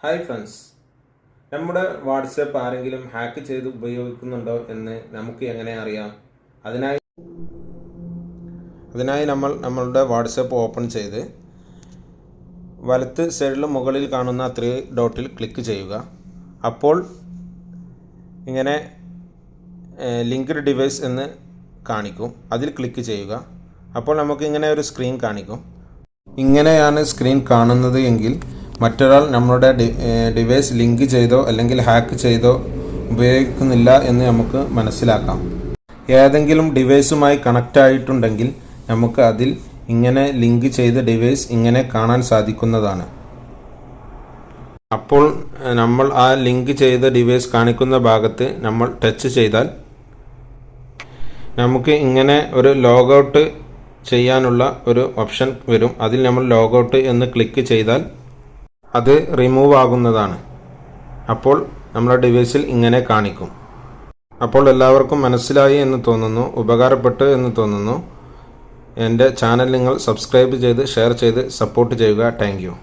Hi friends, നമ്മുടെ WhatsApp ആരെങ്കിലും hack ചെയ്ത് ഉപയോഗിക്കുന്നുണ്ടോ എന്ന് നമുക്ക് എങ്ങനെ അറിയാം? അതിനായി നമ്മളുടെ വാട്സപ്പ് ഓപ്പൺ ചെയ്ത് വലത്ത് സൈഡിൽ മുകളിൽ കാണുന്ന 3 ഡോട്ടിൽ ക്ലിക്ക് ചെയ്യുക. അപ്പോൾ ഇങ്ങനെ ലിങ്ക്ഡ് ഡിവൈസ് എന്ന് കാണിക്കും. അതിൽ ക്ലിക്ക് ചെയ്യുക. അപ്പോൾ നമുക്ക് ഇങ്ങനെ ഒരു സ്ക്രീൻ കാണിക്കും. ഇങ്ങനെയാണ് സ്ക്രീൻ കാണുന്നത് എങ്കിൽ മറ്റൊരാൾ നമ്മളുടെ ഡിവൈസ് ലിങ്ക് ചെയ്തോ അല്ലെങ്കിൽ ഹാക്ക് ചെയ്തോ ഉപയോഗിക്കുന്നില്ല എന്ന് നമുക്ക് മനസ്സിലാക്കാം. ഏതെങ്കിലും ഡിവൈസുമായി കണക്റ്റ് ആയിട്ടുണ്ടെങ്കിൽ നമുക്ക് അതിൽ ഇങ്ങനെ ലിങ്ക് ചെയ്ത ഡിവൈസ് ഇങ്ങനെ കാണാൻ സാധിക്കുന്നതാണ്. അപ്പോൾ നമ്മൾ ആ ലിങ്ക് ചെയ്ത ഡിവൈസ് കാണിക്കുന്ന ഭാഗത്ത് നമ്മൾ ടച്ച് ചെയ്താൽ നമുക്ക് ഇങ്ങനെ ഒരു ലോഗൗട്ട് ചെയ്യാനുള്ള ഒരു ഓപ്ഷൻ വരും. അതിൽ നമ്മൾ ലോഗൗട്ട് എന്ന് ക്ലിക്ക് ചെയ്താൽ അത് റിമൂവ് ആകുന്നതാണ്. അപ്പോൾ നമ്മുടെ ഡിവൈസിൽ ഇങ്ങനെ കാണിക്കും. അപ്പോൾ എല്ലാവർക്കും മനസ്സിലായി എന്ന് തോന്നുന്നു, ഉപകാരപ്പെട്ടു എന്ന് തോന്നുന്നു. എൻ്റെ ചാനൽ നിങ്ങൾ സബ്സ്ക്രൈബ് ചെയ്ത് ഷെയർ ചെയ്ത് സപ്പോർട്ട് ചെയ്യുക. Thank you.